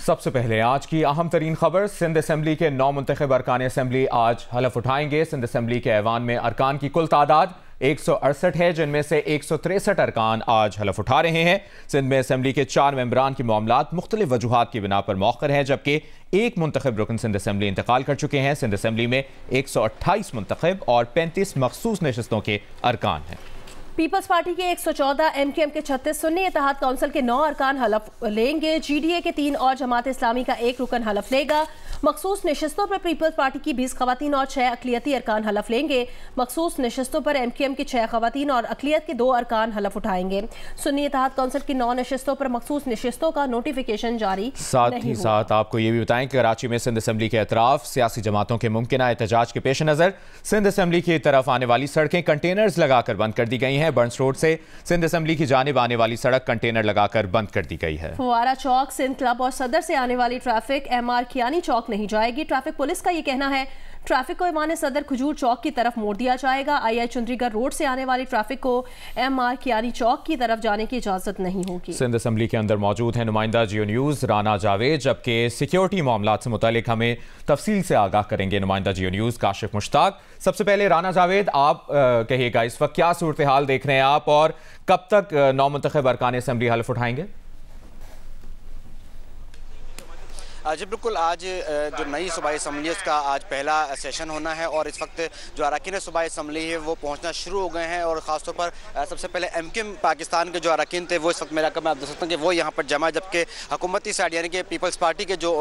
सबसे पहले आज की अहम तरीन खबर। सिंध असम्बली के 9 मुंतखब अरकान असम्बली आज हलफ उठाएंगे। सिंध असम्बली के ऐवान में अरकान की कुल तादाद 168 है, जिनमें से 163 अरकान आज हलफ उठा रहे हैं। सिंध में असम्बली के 4 मेंबरान की मामलात मुख्तलिफ वजूहात की बिना पर मौखर हैं, जबकि एक मुंतखब रुकन सिंध असम्बली इंतकाल कर चुके हैं। सिंध असम्बली में 128 मुंतखब और 35 मखसूस नशिस्तों के अरकान हैं। पीपल्स पार्टी के 114, MKM के 36, सुन्नी इत्तेहाद काउंसिल के 9 अरकान हलफ लेंगे। GDA के 3 और जमात इस्लामी का 1 रुकन हलफ लेगा। मखसूस नशिस्तों पर पीपल्स पार्टी की 20 खवातीन और 6 अकलियती अरकान हलफ लेंगे। मखसूस नशिस्तों पर MKM की 6 खवातीन और अकलियत के 2 अरकान हलफ उठाएंगे। सुन्नी इत्तेहाद काउंसिल की 9 नशिस्तों पर मखसूस नशिस्तों का नोटिफिकेशन जारी साथ ही साथ आपको ये भी बताएं कि कराची में सिंध असम्बली के अतराफ सियासी जमातों के मुमकिन एहतजाज के पेश नजर सिंध असम्बली की तरफ आने वाली सड़कें कंटेनर्स लगाकर बंद कर दी गई हैं। बर्न्स रोड से सिंध असम्बली की जानिब आने वाली सड़क कंटेनर लगाकर बंद कर दी गई है। फुवारा चौक, सिंध क्लब और सदर से आने वाली ट्रैफिक MR खियानी चौक नहीं जाएगी। ट्रैफिक पुलिस का ये कहना है ट्रैफिक को ईमान सदर खजूर चौक की तरफ मोड़ दिया जाएगा। II चुंदरीगढ़ रोड से आने वाली ट्रैफिक को MR खियानी चौक की तरफ जाने की इजाजत नहीं होगी। सिंध असम्बली के अंदर मौजूद है नुमाइंदा जियो न्यूज राना जावेद, जबकि सिक्योरिटी मामलात से मुतालिक हमें तफसील से आगाह करेंगे नुमाइंदा जियो न्यूज काशिफ मुश्ताक। सबसे पहले राना जावेद, आप कहिएगा इस वक्त क्या सूरत हाल देख रहे हैं आप, और कब तक 9 मुंतखब अरकान असम्बली हल्फ उठाएंगे? जी बिल्कुल, आज जो नई सूबाई असम्बली है उसका आज पहला सेशन होना है और इस वक्त जो अरकान सूबाई असम्बली है वो पहुंचना शुरू हो गए हैं। और ख़ासतौर पर सबसे पहले MKM पाकिस्तान के जो अरकान थे वो इस वक्त मेरा कम आप देख सकते हैं कि वो यहाँ पर जमा, जबकि हुकूमती साइड यानी कि पीपल्स पार्टी के जो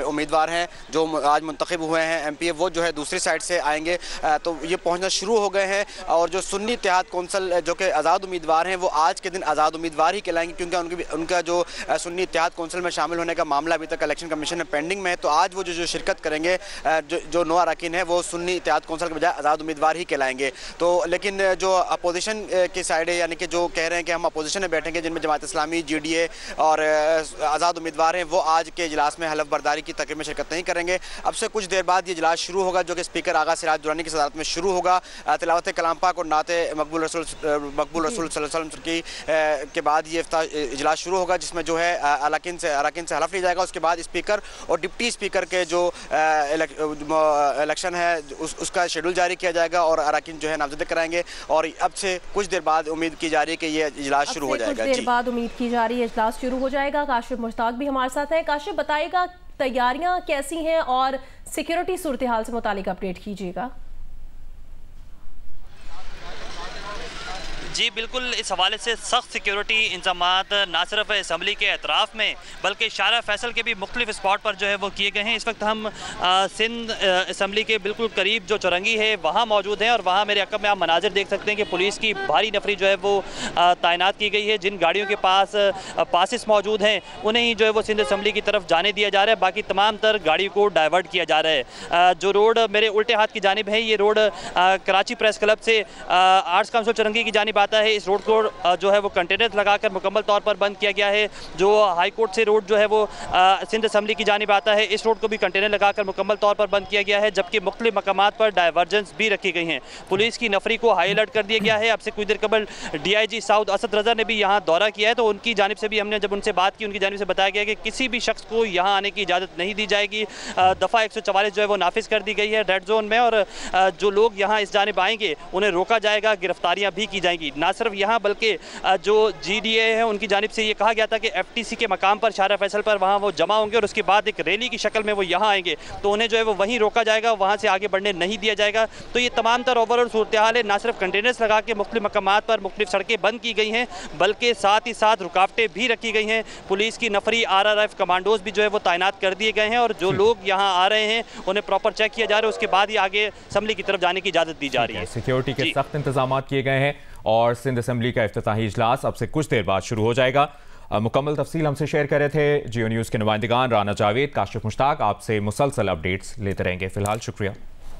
उम्मीदवार हैं जो आज मुंतखब हुए हैं MPA, वो जो है दूसरी साइड से आएंगे, तो ये पहुँचना शुरू हो गए हैं। और जो सुन्नी इत्तेहाद कौंसल जो कि आज़ाद उम्मीदवार हैं वो आज के दिन आज़ाद उम्मीदवार ही कहलाएंगे, क्योंकि उनका जो सुन्नी इत्तेहाद कौंसल में शामिल होने का मामला अभी तक इलेक्शन कमीशन में पेंडिंग में है। तो आज वो जो शिरकत करेंगे, जो 9 अरकान है वो सुन्नी इत्तेहाद कौंसल के बजाय आज़ाद उम्मीदवार ही कहलाएंगे। तो लेकिन जो अपोजिशन की साइड है, यानी कि जो कह रहे हैं कि हम अपोजिशन में बैठेंगे, जिनमें जमात इस्लामी, GDA और आज़ाद उम्मीदवार हैं, वो आज के इजलास में हलफ बर्दारी की तकरीब में शिरकत नहीं करेंगे। अब से कुछ देर बाद ये इजलास शुरू होगा, जो कि स्पीकर आगा सिराज दुरानी की सदारत में शुरू होगा। तिलावत कलाम पाक और नाते मकबूल रसूल सल्लल्लाहु अलैहि वसल्लम के बाद ये इजलास शुरू होगा, जिसमें जो है अरकान से हलफ लिया जाएगा। उसके बाद स्पीकर और डिप्टी स्पीकर के जो इलेक्शन है उसका शेड्यूल जारी किया जाएगा और अरकान जो है नामजद कराएंगे। और अब से कुछ देर बाद उम्मीद की जा रही है कि ये इजलास शुरू हो जाएगा। कुछ देर बाद उम्मीद की जा रही है इजलास शुरू हो जाएगा। काशिफ मुश्ताक भी हमारे साथ है। काशिफ, बताएगा तैयारियां कैसी हैं और सिक्योरिटी सूरत हाल से मुतालिक अपडेट कीजिएगा। जी बिल्कुल, इस हवाले से सख्त सिक्योरिटी इंतजामात ना सिर्फ असम्बली के अतराफ़ में बल्कि शारा फैसल के भी मुख्तलिफ स्पॉट पर जो है वो किए गए हैं। इस वक्त हम सिंध असम्बली के बिल्कुल करीब जो चौरंगी है वहाँ मौजूद हैं और वहाँ मेरे अकब में आप मनाजिर देख सकते हैं कि पुलिस की भारी नफरी जो है वो तैनात की गई है। जिन गाड़ियों के पास पासिस मौजूद हैं उन्हें ही जो है वो सिंध असम्बली की तरफ जाने दिया जा रहा है, बाकी तमाम तर गाड़ियों को डाइवर्ट किया जा रहा है। जो रोड मेरे उल्टे हाथ की जानिब है, ये रोड कराची प्रेस क्लब से आर्ट्स काउंसिल चौरंगी की जानिब आता है। इस रोड को जो है वो कंटेनर्स लगाकर मुकम्मल तौर पर बंद किया गया है। जो हाई कोर्ट से रोड जो है वो सिंध असम्बली की जानिब आता है, इस रोड को भी कंटेनर लगाकर मुकम्मल तौर पर बंद किया गया है, जबकि मुख्तलिफ मकामात पर डाइवर्जेंस भी रखी गई हैं। पुलिस की नफरी को हाई अलर्ट कर दिया गया है। अब से कुछ देर कबल DIG साउथ असद रज़ा ने भी यहाँ दौरा किया है, तो उनकी जानिब से भी हमने जब उनसे बात की, उनकी जानिब से बताया गया कि किसी भी शख्स को यहाँ आने की इजाज़त नहीं दी जाएगी। दफ़ा 144 जो है वो नाफिज कर दी गई है रेड जोन में, और जो लोग यहाँ इस जानिब आएंगे उन्हें रोका जाएगा, गिरफ्तारियाँ भी की जाएंगी। ना सिर्फ यहाँ बल्कि जो GDA है उनकी जानिब से ये कहा गया था कि FTC के मकाम पर शारा फैसल पर वहाँ वो जमा होंगे और उसके बाद एक रैली की शक्ल में वो यहाँ आएंगे, तो उन्हें जो है वो वहीं रोका जाएगा, वहाँ से आगे बढ़ने नहीं दिया जाएगा। तो ये तमाम तर ओवरऑल सूरत हाल है। ना सिर्फ कंटेनर्स लगा के मुख्तलिफ मकामात पर मुख्तलिफ सड़कें बंद की गई हैं, बल्कि साथ ही साथ रुकावटें भी रखी गई हैं। पुलिस की नफरी RRF कमांडोज भी जो है वो तैनात कर दिए गए हैं और जो लोग यहाँ आ रहे हैं उन्हें प्रॉपर चेक किया जा रहा है, उसके बाद ही आगे असम्बली की तरफ जाने की इजाज़त दी जा रही है। सिक्योरिटी के सख्त इंतजाम किए गए हैं और सिंध असम्बली का इफ्तिताही इजलास अब से कुछ देर बाद शुरू हो जाएगा। मुकम्मल तफसील हमसे शेयर कर रहे थे जियो न्यूज़ के नुमाइंदगान राना जावेद, काशिफ मुश्ताक। आपसे मुसलसल अपडेट्स लेते रहेंगे। फिलहाल शुक्रिया।